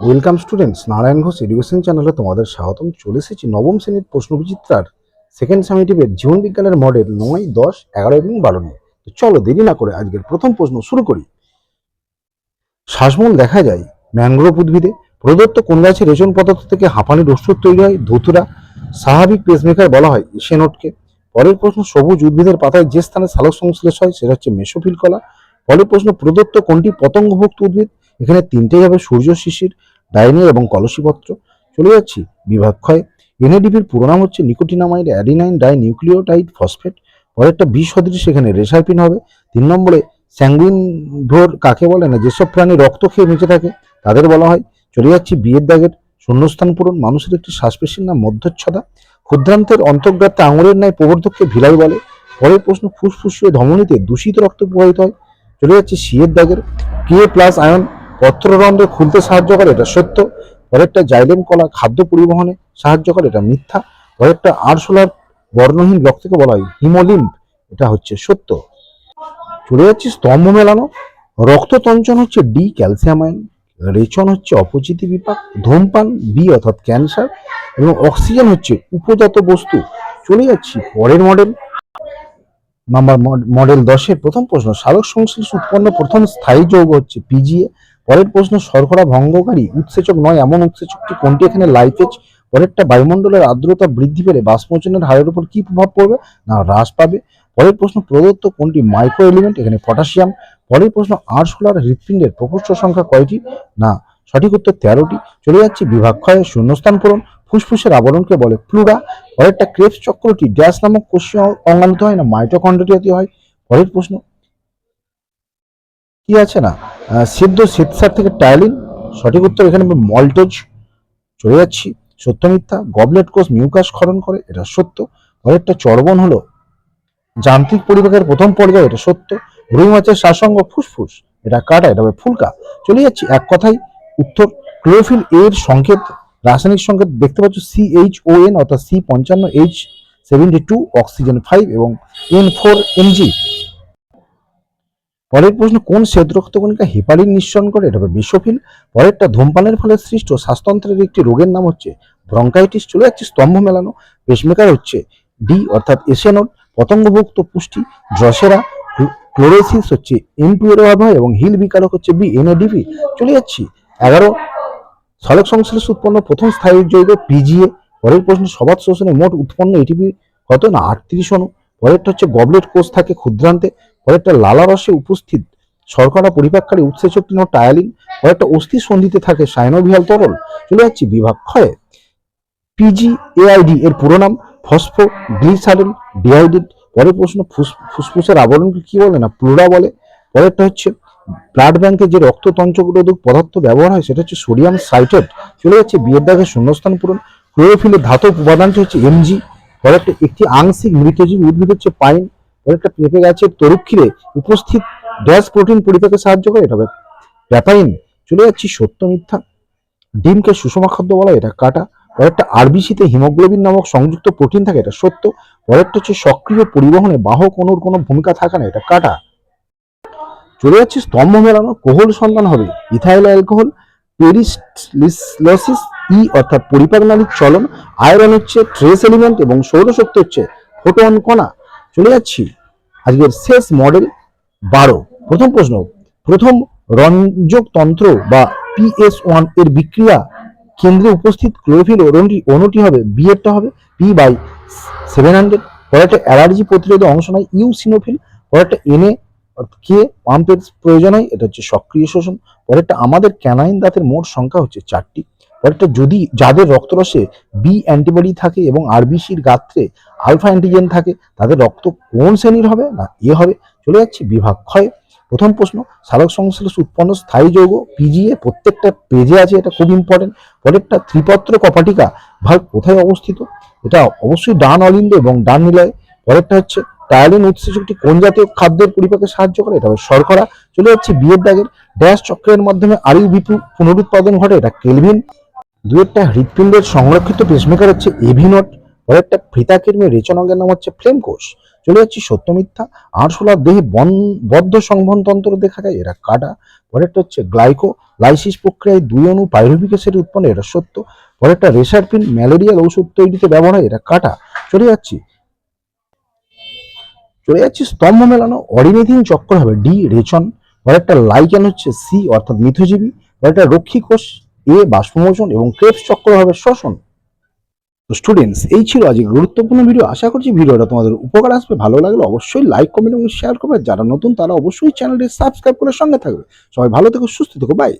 Welcome students, Narayan Ghosh education চ্যানেলে তোমাদের স্বাগতম। চলে এসেছি নবম শ্রেণীর প্রশ্নবিচিত্রার সেকেন্ড সামেটিভের জীবন বিজ্ঞানের মডেল 9, 10, 11 এবং 12 নিয়ে। তো চলো দেরি না করে আজকের প্রথম প্রশ্ন শুরু করি। শ্বাসমূল দেখা যায় ম্যানগ্রোভ উদ্ভিদে। প্রদত্ত কোন গাছের রেচন পদার্থ থেকে হাঁপানির ওষুধ তৈরি হয়? ধতুরা। স্বাভাবিক পেসমেকার বলা হয় এসেনোটকে। পরের প্রশ্ন, সবুজ উদ্ভিদের পাতায় যে স্থানে সালোক সংশ্লেষ হয় সেটা হচ্ছে মেসোফিল কলা। পরের প্রশ্ন, প্রদত্ত কোনটি পতঙ্গভুক্ত উদ্ভিদ? এখানে তিনটেই হবে, সূর্য শিশির, ডাইনিয়া এবং কলসীপত্র। চলে যাচ্ছি বিভাগ ক্ষয়। এনএডিপির পুরো নাম হচ্ছে nicotinamide adenine die nucleotide phosphate. পরেরটা বিষ সদৃশ, সেখানে রেসাইপিন হবে। 3 নম্বরে, স্যাঙ্গুইনভোর কাকে বলে না? যেসব প্রাণী রক্ত খেয়ে বেঁচে থাকে তাদের বলা হয়। চলে যাচ্ছি বিয়ের দাগের শূন্যস্থান পূরণ। মানুষের একটি শ্বাসপেশির নাম মধ্যচ্ছদা। ক্ষুদ্রান্তের অন্তর্গাতে আঙুলের ন্যায় প্রবর্ধককে ভিলাই বলে। পরের প্রশ্ন, ফুসফুসীয় ধমনীতে দূষিত রক্ত প্রবাহিত হয়। চলে যাচ্ছে সিয়ের দাগের কে প্লাস আয়ন পত্ররন্ধ্র খুলতে সাহায্য করে, এটা সত্য। পরেরটা জাইলেম কলা খাদ্য পরিবহনে সাহায্য করে, এটা মিথ্যা। পরেরটা আরশোলার বর্ণহীন রক্তকে বলা হয় হিমোলিম্ফ, এটা হচ্ছে সত্য। চলে যাচ্ছি স্তম্ভ মেলানো। রক্ততঞ্চন হচ্ছে ডি ক্যালসিয়াম আয়ন, রেচন হচ্ছে অপচিতি বিপাক, ধূমপান বি অর্থাৎ ক্যান্সার, এবং অক্সিজেন হচ্ছে উপজাত বস্তু। চলে যাচ্ছি পরের মডেল নাম্বার মডেল 10-এর প্রথম প্রশ্ন, সালোক সংশ্লেষ উৎপন্ন প্রথম স্থায়ী যৌগ হচ্ছে পিজিএ। পরের প্রশ্ন, শর্করা ভঙ্গকারী উৎসেচক নয় এমন উৎসেচকটি কোনটি? এখানে লাইপেজ। পরেরটা, বায়ুমণ্ডলের আর্দ্রতা বৃদ্ধি পেলে বাষ্পমোচনের হারের উপর কি প্রভাব পড়বে? না, হ্রাস পাবে। পরের প্রশ্ন, প্রদত্ত কোনটি মাইক্রো এলিমেন্ট? এখানে পটাশিয়াম। পরের প্রশ্ন, আরশোলার হৃৎপিণ্ডের প্রকোষ্ঠ সংখ্যা কয়টি? না, সঠিক উত্তর 13টি। চলে যাচ্ছি বিভাগ ক্ষয়ে শূন্যস্থান পূরণ। ফুসফুসের আবরণকে বলে প্লুরা। পরেরটা, ক্রেবস চক্রটি ড্যাশ নামক কোষীয় অঙ্গাণুতে হয় না মাইটোকন্ড্রিয়াতে হয়। পরের প্রশ্ন কি আছে না, সিদ্ধ শ্বেতসার থেকে টায়ালিন। সঠিক উত্তর এখানে মল্টেজ। চলে যাচ্ছি সত্য মিথ্যা। গবলেট কোষ মিউকাস ক্ষরণ করে, এটা সত্য। পরেরটা, চর্বণ হলো যান্ত্রিক পরিপাকের প্রথম পর্যায়ে, এটা সত্য। রুই মাছের শ্বাসঙ্গ ফুসফুস, এটা কাটা, এটা হবে ফুলকা। চলে যাচ্ছি এক কথায় উত্তর। ক্লোরোফিল এর সংকেত, রাসায়নিক সংকেত দেখতে পাচ্ছ CHON অর্থাৎ C55H72, অক্সিজেন 5 এবং N4Mg। পরের প্রশ্ন, কোন শ্বেত রক্তকণিকা হেপারিন নিঃসরণ করে? এটা হবে বেসোফিল। পরেরটা, ধূমপানের ফলে সৃষ্ট শ্বাসতন্ত্রের একটি রোগের নাম হচ্ছে ব্রঙ্কাইটিস। চলে যাচ্ছে স্তম্ভ মেলানো। পেসমেকার হচ্ছে ডি অর্থাৎ এসেনোড। পতঙ্গভুক্ত পুষ্টি ড্রসেরা। ক্লোরোসিস হচ্ছে N2 এর অভাব হয় এবং হিল বিকারক হচ্ছে বি NADP। চলে যাচ্ছি 11, সালোক সংশ্লেষ উৎপন্ন প্রথম স্থায়ী যৌগ পিজিএ। পরের প্রশ্ন, সবাত শোষণে মোট উৎপন্ন এটিপি কত? না, 38 অণু। পরেরটা হচ্ছে গবলেট কোষ থাকে ক্ষুদ্রান্তে। পরেরটা, লালা রসে উপস্থিত শর্করা পরিপাককারী উৎসেচকটি নাম টায়ালিন। পরেরটা, অস্থি সন্ধিতে থাকে সাইনোভিয়াল তরল। চলে যাচ্ছি বিভাগ ক্ষয়ে। PGAID এর পুরো নাম ফসফোগ্লিসারিল ডিহাইড্রেট। পরের প্রশ্ন, ফুসফুসের আবরণকে কি বলে? না, প্লুরা বলে। পরেরটা হচ্ছে, ব্লাড ব্যাংকে যে রক্ত তঞ্চরোধক পদার্থ ব্যবহার হয় সেটা হচ্ছে সোডিয়াম সাইট্রেট। চলে যাচ্ছে বিয়ের দাগে শূন্যস্থান পূরণ। ক্লোরোফিলের ধাতব উপাদানটি হচ্ছে Mg। পরেরটা, একটি আংশিক মৃতজীবী উদ্ভিদ হচ্ছে পাইন। পরেরটা, পেঁপে গাছের তরুক্ষীরে উপস্থিত ড্যাশ প্রোটিন পরিপাকে সাহায্য করে, এটা হবে প্যাপাইন। চলে যাচ্ছি সত্য মিথ্যা। ডিমকে সুষমা খাদ্য বলা হয়, এটা কাটা। পরেরটা, আরবিসিতে হিমোগ্লোবিন নামক সংযুক্ত প্রোটিন থাকে, এটা সত্য। পরেরটা হচ্ছে, সক্রিয় পরিবহনে বাহক অণুর কোনো ভূমিকা থাকে না, এটা কাটা। চলে যাচ্ছে স্তম্ভ মেলানো। কোহল সন্ধান হবে ইথাইল অ্যালকোহল। পেরিস্টলিসিস ই অর্থাৎ পরিপাক নালীর চলন। আয়রন হচ্ছে ট্রেস এলিমেন্ট এবং সৌরশক্তি হচ্ছে ফোটন কণা। চলে যাচ্ছি আজকের শেষ মডেল 12। প্রথম প্রশ্ন, প্রথম রঞ্জক তন্ত্র বা PS1 এর বিক্রিয়া কেন্দ্রে উপস্থিত ক্লোরোফিল অণুটি হবে বি এরটা হবে P/700। পরেরটা, অ্যালার্জি প্রতিরোধে অংশ নেয় ইউসিনোফিল। পরেরটা, NA কে পাম্পের প্রয়োজন হয়, এটা হচ্ছে সক্রিয় শোষণ। পরেরটা, আমাদের ক্যানাইন দাঁতের মোট সংখ্যা হচ্ছে 4টি। পরেরটা, যদি যাদের রক্তরসে বি অ্যান্টিবডি থাকে এবং আরবিসির গাত্রে আলফা অ্যান্টিজেন থাকে তাদের রক্ত কোন শ্রেণীর হবে? না, এ হবে। চলে যাচ্ছি বিভাগ ক্ষয়। প্রথম প্রশ্ন, সালোক সংশ্লেষ উৎপন্ন স্থায়ী যৌগ পিজিএ প্রত্যেকটা পেজে আছে, এটা খুব ইম্পর্টেন্ট। পরেরটা, ত্রিপত্র কপাটিকা ভাগ কোথায় অবস্থিত? এটা অবশ্যই ডান অলিন্দ এবং ডান নিলয়ে। পরেরটা হচ্ছে, টায়ালিন উৎসেচকটি কোন জাতীয় খাদ্যের পরিপাকে সাহায্য করে? এটা হবে শর্করা। চলে যাচ্ছে বিয়ের দাগের ড্যাশ চক্রের মাধ্যমে আরইউ পুনরুৎপাদন ঘটে, এটা কেলভিন। দুয়েরটা, হৃৎপিণ্ডের সংরক্ষিত পেসমেকার হচ্ছে এভি নোট। পরেরটা, ফ্রিতাকির্মে রেচন অঙ্গের নাম হচ্ছে ফ্লেম কোষ। চলে যাচ্ছি সত্য মিথ্যা। আরশোলার দেহে বদ্ধ সংবহনতন্ত্র দেখা যায়, এরা কাটা। পরেরটা হচ্ছে গ্লাইকো লাইসিস প্রক্রিয়ায় 2 অণু পাইরুভিক অ্যাসিড উৎপন্ন, এরা সত্য। পরেরটা রেসারপিন ম্যালেরিয়াল ঔষধ তৈরিতে ব্যবহার হয়, এরা কাটা। চলে যাচ্ছি স্তম্ভ মেলানো অরিমেথিন চক্র হবে ডি রেচন। পরেরটা লাইকেন হচ্ছে সি অর্থাৎ মিথজীবী। পরেরটা রক্ষী কোষ এ বাষ্পমোচন এবং ক্রেবস চক্র হবে শ্বসন। তো স্টুডেন্টস, এই ছিল আজকে গুরুত্বপূর্ণ ভিডিও। আশা করছি ভিডিওটা তোমাদের উপকার আসবে। ভালো লাগলে অবশ্যই লাইক কমেন্ট এবং শেয়ার করবে। যারা নতুন তারা অবশ্যই চ্যানেলটি সাবস্ক্রাইব করে সঙ্গে থাকবে। সবাই ভালো থেকো, সুস্থ থেকো, বাই।